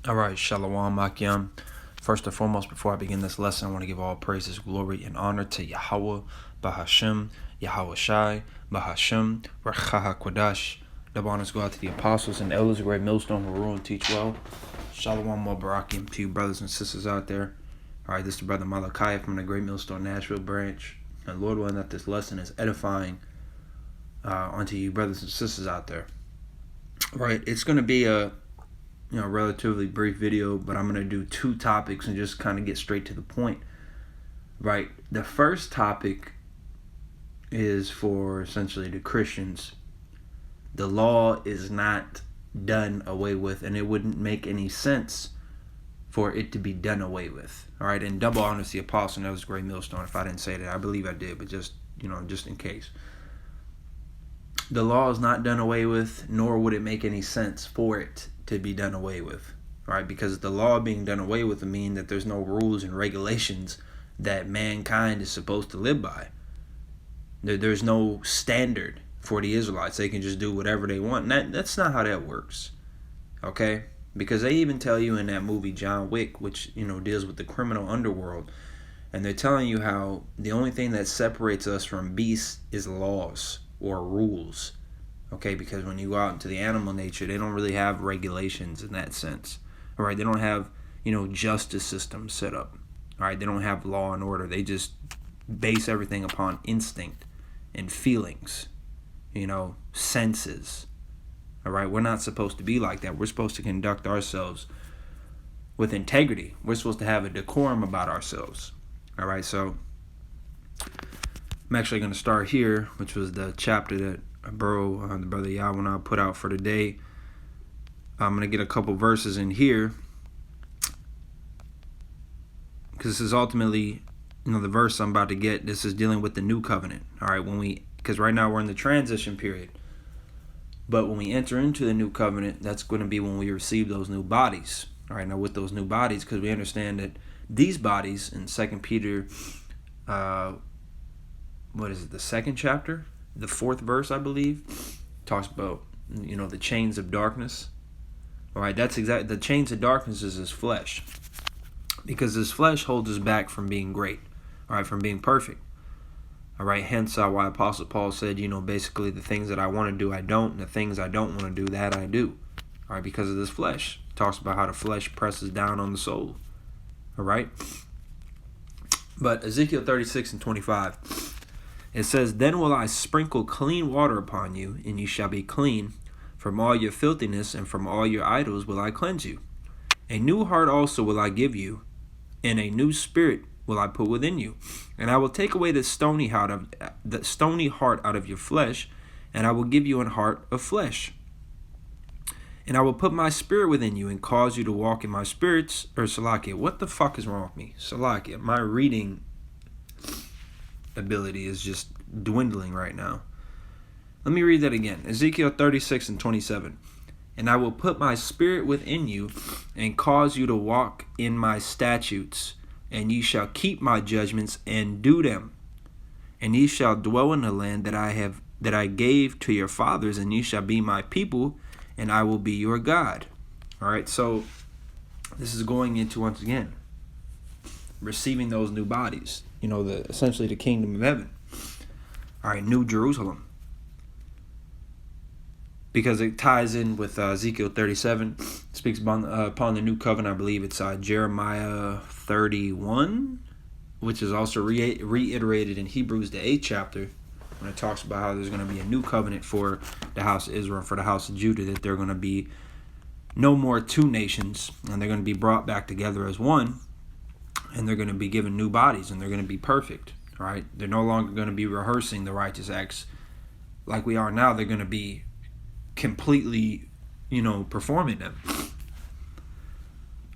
All right, Shalom Akim. First and foremost, before I begin this lesson, I want to give all praises, glory, and honor to Yahweh, Bahashem, Yahweh Shai, Bahashem, Rachaha Kodash. Double honors go out to the apostles and elders of Great Millstone who rule and teach well. Shalom Barakim to you brothers and sisters out there. All right, this is the brother Malachi from the Great Millstone Nashville branch. And Lord willing that this lesson is edifying unto you brothers and sisters out there. All right, it's going to be a relatively brief video, but I'm going to do two topics and just kind of get straight to the point. Right. The first topic is for essentially the Christians. The law is not done away with, and it wouldn't make any sense for it to be done away with. All right. And double honors the apostle, and that was Great Millstone. If I didn't say that, I believe I did, but just in case. The law is not done away with, nor would it make any sense for it to be done away with, right? Because the law being done away with would mean that there's no rules and regulations that mankind is supposed to live by. There's no standard for the Israelites. They can just do whatever they want. And that's not how that works, okay? Because they even tell you in that movie John Wick, which deals with the criminal underworld, and they're telling you how the only thing that separates us from beasts is laws or rules. Okay, because when you go out into the animal nature, they don't really have regulations in that sense. All right, they don't have, justice systems set up. All right, they don't have law and order. They just base everything upon instinct and feelings, senses. All right, we're not supposed to be like that. We're supposed to conduct ourselves with integrity. We're supposed to have a decorum about ourselves. All right, so I'm actually going to start here, which was the chapter that the brother Yahweh put out for today. I'm going to get a couple verses in here, because this is ultimately, the verse I'm about to get. This is dealing with the new covenant. All right, because right now we're in the transition period. But when we enter into the new covenant, that's going to be when we receive those new bodies. All right, now with those new bodies, because we understand that these bodies in 2 Peter, the second chapter, the 4th verse, I believe, talks about, the chains of darkness. All right, that's exactly, the chains of darkness is his flesh. Because his flesh holds us back from being great, all right, from being perfect. All right, hence why Apostle Paul said, basically the things that I want to do, I don't, and the things I don't want to do, that I do. All right, because of this flesh. It talks about how the flesh presses down on the soul. All right. But Ezekiel 36:25. It says, "Then will I sprinkle clean water upon you, and you shall be clean. From all your filthiness and from all your idols will I cleanse you. A new heart also will I give you, and a new spirit will I put within you. And I will take away the stony heart out of your flesh, and I will give you an heart of flesh. And I will put my spirit within you and cause you to walk in my spirits." Or Salakia. What the fuck is wrong with me? Salakia. My reading ability is just dwindling right now. Let me read that again. Ezekiel 36:27. "And I will put my spirit within you and cause you to walk in my statutes, and ye shall keep my judgments and do them. And ye shall dwell in the land that I gave to your fathers, and ye shall be my people, and I will be your God." All right, so this is going into, once again, receiving those new bodies. Essentially the kingdom of heaven. All right, New Jerusalem. Because it ties in with Ezekiel 37. It speaks upon the new covenant. I believe it's Jeremiah 31, which is also reiterated in Hebrews the 8th chapter, when it talks about how there's going to be a new covenant for the house of Israel, for the house of Judah, that they're going to be no more two nations, and they're going to be brought back together as one. And they're going to be given new bodies, and they're going to be perfect, right? They're no longer going to be rehearsing the righteous acts like we are now. They're going to be completely, performing them.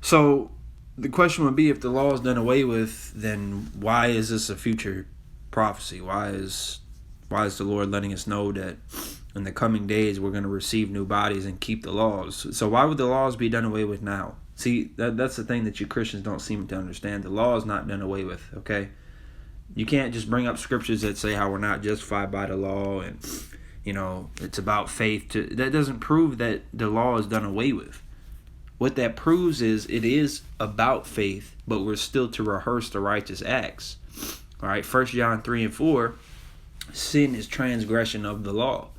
So the question would be, if the law is done away with, then why is this a future prophecy? Why is the Lord letting us know that in the coming days we're going to receive new bodies and keep the laws? So why would the laws be done away with now? See, that's the thing that you Christians don't seem to understand. The law is not done away with, okay? You can't just bring up scriptures that say how we're not justified by the law and, it's about faith. That doesn't prove that the law is done away with. what that proves is it is about faith, but we're still to rehearse the righteous acts. All right, 1 John 3 and 4, sin is transgression of the law.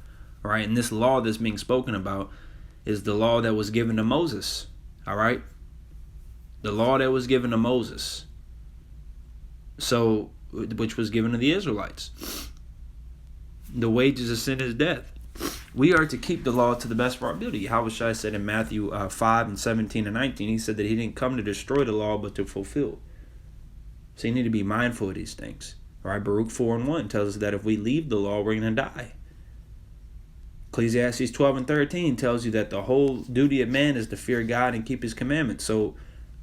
All right, and this law that's being spoken about is the law that was given to Moses. All right, the law that was given to Moses. So, which was given to the Israelites. The wages of sin is death. We are to keep the law to the best of our ability. Yahushua said in Matthew 5 and 17 and 19, he said that he didn't come to destroy the law, but to fulfill. So you need to be mindful of these things. All right, Baruch 4 and 1 tells us that if we leave the law, we're going to die. Ecclesiastes 12 and 13 tells you that the whole duty of man is to fear God and keep his commandments. So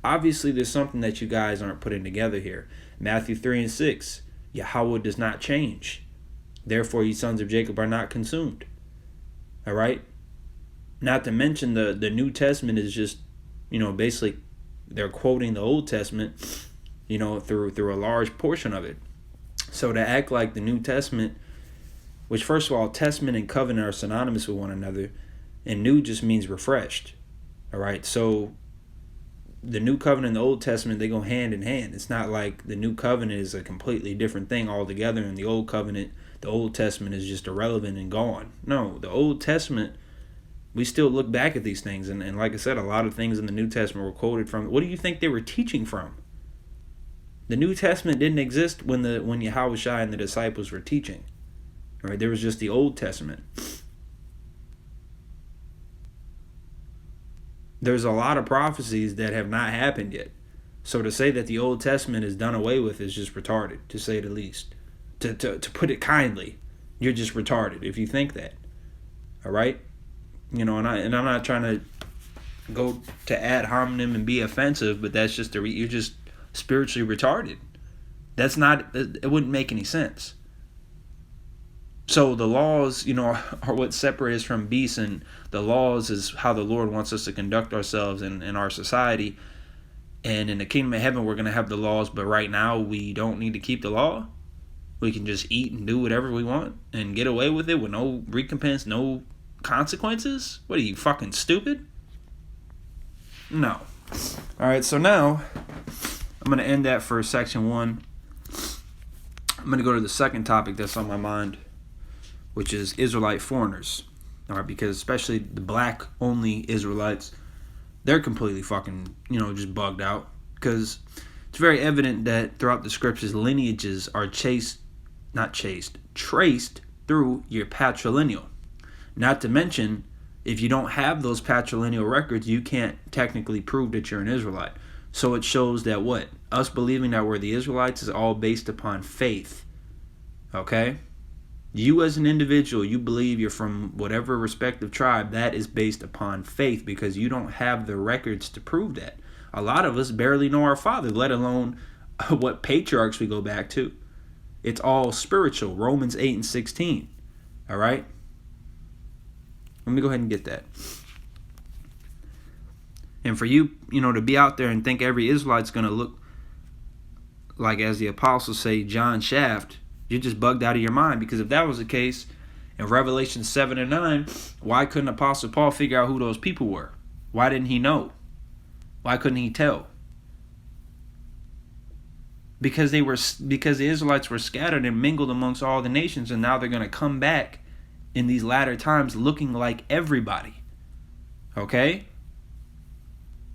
obviously there's something that you guys aren't putting together here. Matthew 3 and 6, Yahweh does not change. Therefore, ye sons of Jacob are not consumed. All right? Not to mention the New Testament is just, basically they're quoting the Old Testament, through a large portion of it. So to act like the New Testament, which first of all, testament and covenant are synonymous with one another, and new just means refreshed. All right? So the New Covenant and the Old Testament, they go hand in hand. It's not like the New Covenant is a completely different thing altogether, and the Old Covenant, the Old Testament is just irrelevant and gone. No, the Old Testament, we still look back at these things, and like I said, a lot of things in the New Testament were quoted from. What do you think they were teaching from? The New Testament didn't exist when Yahushua and the disciples were teaching. All right, there was just the Old Testament. There's a lot of prophecies that have not happened yet. So to say that the Old Testament is done away with is just retarded, to say the least. To put it kindly, you're just retarded if you think that. All right? And I'm not trying to go to ad hominem and be offensive, but that's just you're just spiritually retarded. It wouldn't make any sense. So the laws, are what separate us from beasts, and the laws is how the Lord wants us to conduct ourselves in our society. And in the kingdom of heaven, we're going to have the laws, but right now we don't need to keep the law. We can just eat and do whatever we want and get away with it with no recompense, no consequences? What are you, fucking stupid? No. All right, so now I'm going to end that for section 1. I'm going to go to the second topic that's on my mind, which is Israelite foreigners. All right, because especially the black-only Israelites, they're completely fucking, just bugged out. Because it's very evident that throughout the scriptures, lineages are traced through your patrilineal. Not to mention, if you don't have those patrilineal records, you can't technically prove that you're an Israelite. So it shows that us believing that we're the Israelites is all based upon faith. Okay? You as an individual, you believe you're from whatever respective tribe, that is based upon faith because you don't have the records to prove that. A lot of us barely know our father, let alone what patriarchs we go back to. It's all spiritual. Romans 8 and 16. All right? Let me go ahead and get that. And for you, to be out there and think every Israelite's going to look like, as the apostles say, John Shaft, you're just bugged out of your mind. Because if that was the case, in Revelation 7 and 9, why couldn't Apostle Paul figure out who those people were? Why didn't he know? Why couldn't he tell? Because the Israelites were scattered and mingled amongst all the nations, and now they're going to come back in these latter times looking like everybody. Okay?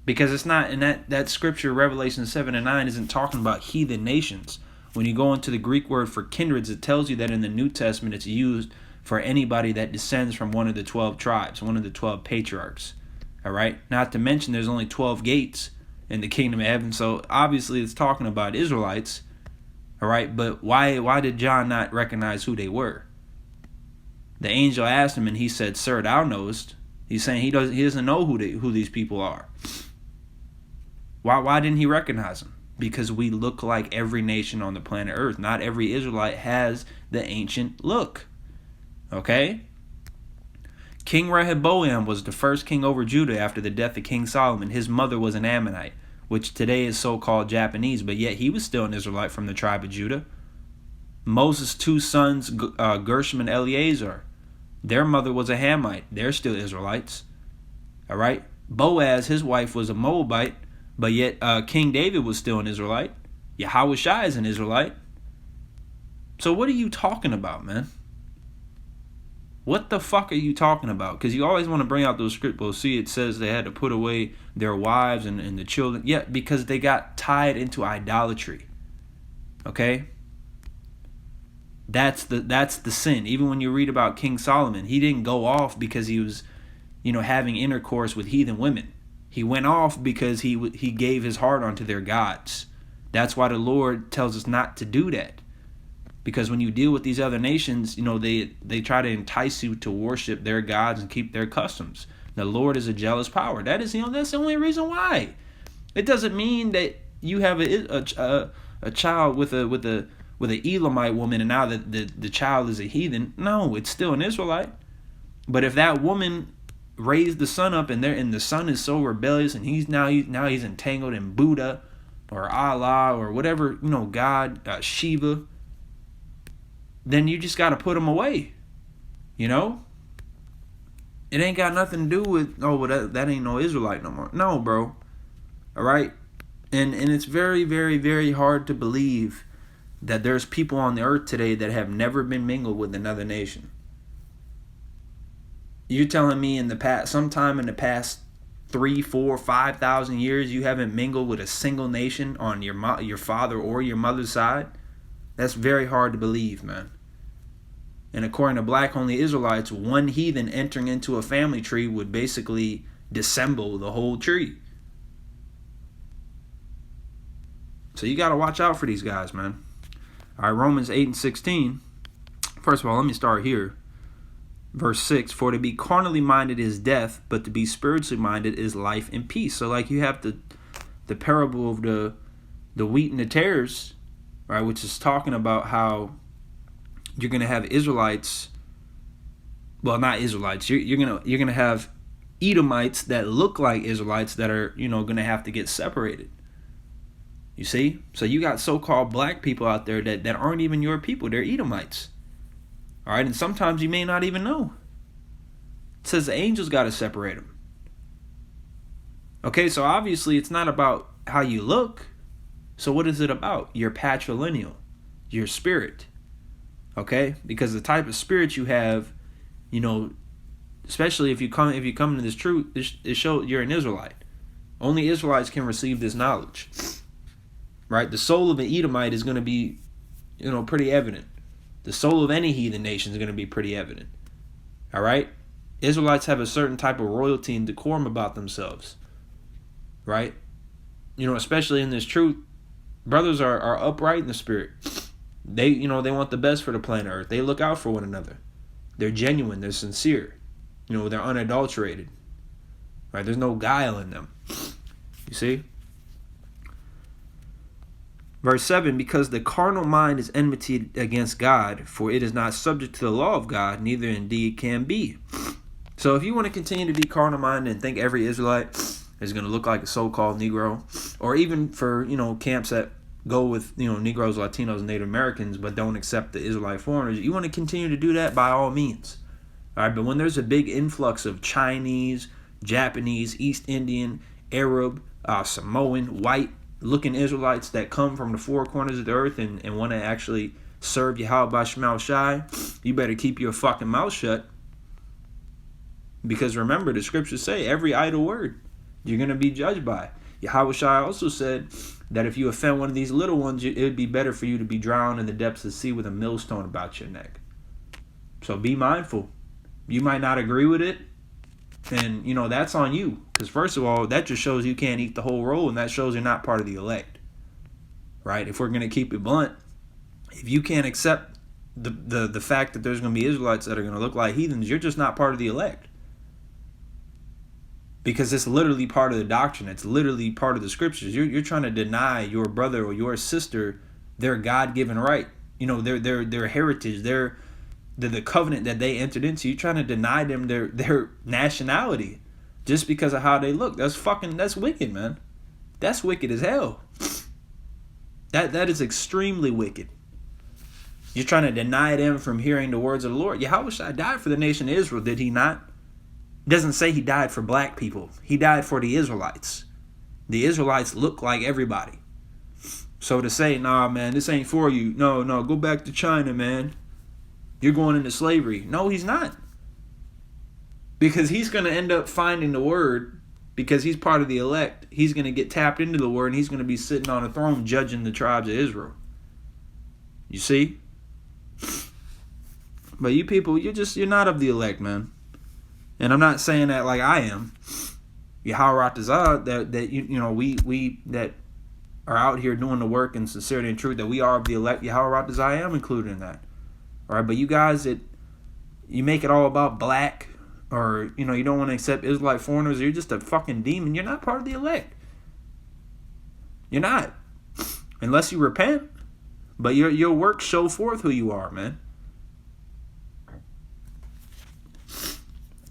Because it's not, in that scripture, Revelation 7 and 9, isn't talking about heathen nations. When you go into the Greek word for kindreds, it tells you that in the New Testament it's used for anybody that descends from one of the 12 tribes, one of the 12 patriarchs. All right? Not to mention there's only 12 gates in the kingdom of heaven. So obviously it's talking about Israelites. All right? But why did John not recognize who they were? The angel asked him and he said, "Sir, thou knowest." He's saying he doesn't know who these people are. Why didn't he recognize them? Because we look like every nation on the planet Earth. Not every Israelite has the ancient look. Okay? King Rehoboam was the first king over Judah after the death of King Solomon. His mother was an Ammonite, which today is so-called Japanese, but yet he was still an Israelite from the tribe of Judah. Moses' two sons, Gershom and Eleazar, their mother was a Hamite. They're still Israelites. All right? Boaz, his wife, was a Moabite, but yet King David was still an Israelite. Yahushua is an Israelite. So what are you talking about, man? What the fuck are you talking about? Because you always want to bring out those script books. See, it says they had to put away their wives and the children. Yeah, because they got tied into idolatry. Okay? That's the sin. Even when you read about King Solomon, he didn't go off because he was, having intercourse with heathen women. He went off because he gave his heart onto their gods. That's why the Lord tells us not to do that. Because when you deal with these other nations, they try to entice you to worship their gods and keep their customs. The Lord is a jealous power. That's the only reason why. It doesn't mean that you have a child with an Elamite woman and now the child is a heathen. No, it's still an Israelite. But if that woman raised the son up and the son is so rebellious and he's entangled in Buddha or Allah or whatever, God, Shiva, then you just got to put them away. It ain't got nothing to do with, that ain't no Israelite no more. No, bro. All right? And it's very, very, very hard to believe that there's people on the earth today that have never been mingled with another nation. You're telling me sometime in the past 3, 4, 5,000 years, you haven't mingled with a single nation on your father or your mother's side? That's very hard to believe, man. And according to black-only Israelites, one heathen entering into a family tree would basically dissemble the whole tree. So you got to watch out for these guys, man. All right, Romans 8 and 16. First of all, let me start here. Verse 6, for to be carnally minded is death, but to be spiritually minded is life and peace. So like you have the parable of the wheat and the tares, right, which is talking about how you're going to have Israelites, well, not Israelites, you're going to have Edomites that look like Israelites that are, going to have to get separated. You see? So you got so-called black people out there that aren't even your people. They're Edomites. All right, and sometimes you may not even know. It says the angels got to separate them. Okay, so obviously it's not about how you look. So what is it about? Your patrilineal, your spirit. Okay, because the type of spirit you have, especially if you come into this truth, it shows you're an Israelite. Only Israelites can receive this knowledge. Right? The soul of an Edomite is going to be, pretty evident. The soul of any heathen nation is going to be pretty evident. All right? Israelites have a certain type of royalty and decorum about themselves. Right? Especially in this truth, brothers are upright in the spirit. They want the best for the planet Earth. They look out for one another. They're genuine. They're sincere. They're unadulterated. Right? There's no guile in them. You see? Verse 7, because the carnal mind is enmity against God, for it is not subject to the law of God, neither indeed can be. So if you want to continue to be carnal minded and think every Israelite is going to look like a so-called Negro, or even for, camps that go with, Negroes, Latinos, and Native Americans, but don't accept the Israelite foreigners, you want to continue to do that by all means. All right, but when there's a big influx of Chinese, Japanese, East Indian, Arab, Samoan, white, looking Israelites that come from the four corners of the earth and want to actually serve Yahweh Shemel Shai, you better keep your fucking mouth shut. Because remember, the scriptures say every idle word you're going to be judged by. Yahweh Shai also said that if you offend one of these little ones, it would be better for you to be drowned in the depths of the sea with a millstone about your neck. So be mindful. You might not agree with it, and that's on you. Because first of all, that just shows you can't eat the whole roll, and that shows you're not part of the elect. Right? If we're going to keep it blunt, if you can't accept the fact that there's going to be Israelites that are going to look like heathens, you're just not part of the elect. Because it's literally part of the doctrine. It's literally part of the scriptures. You're trying to deny your brother or your sister their God-given right. Their heritage, the covenant that they entered into. You're trying to deny them their nationality just because of how they look. That's wicked, man. That's wicked as hell. That is extremely wicked. You're trying to deny them from hearing the words of the Lord. Yahushua died for the nation of Israel, did he not? It doesn't say he died for black people. He died for the Israelites. The Israelites look like everybody. So to say, nah, man, this ain't for you. No, go back to China, man. You're going into slavery. No, he's not. Because he's going to end up finding the word, because he's part of the elect. He's going to get tapped into the word, and he's going to be sitting on a throne judging the tribes of Israel. You see? But you people, you're not of the elect, man. And I'm not saying that like I am. Yahweh Ratazah, that you know, we that are out here doing the work in sincerity and truth, that we are of the elect. Yahweh Ratazah, I am included in that. All right, but you guys, you make it all about black, or you know, you don't want to accept Israelite foreigners, or you're just a fucking demon. You're not part of the elect. You're not, unless you repent. But your works show forth who you are, man.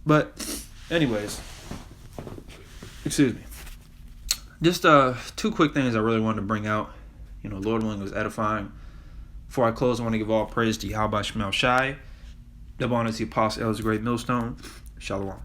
But anyways, excuse me. Just two quick things I really wanted to bring out. You know, Lord willing, was edifying. Before I close, I want to give all praise to Yahweh Shemel Shai. Double honor to the Apostle Elder Great Millstone. Shalom.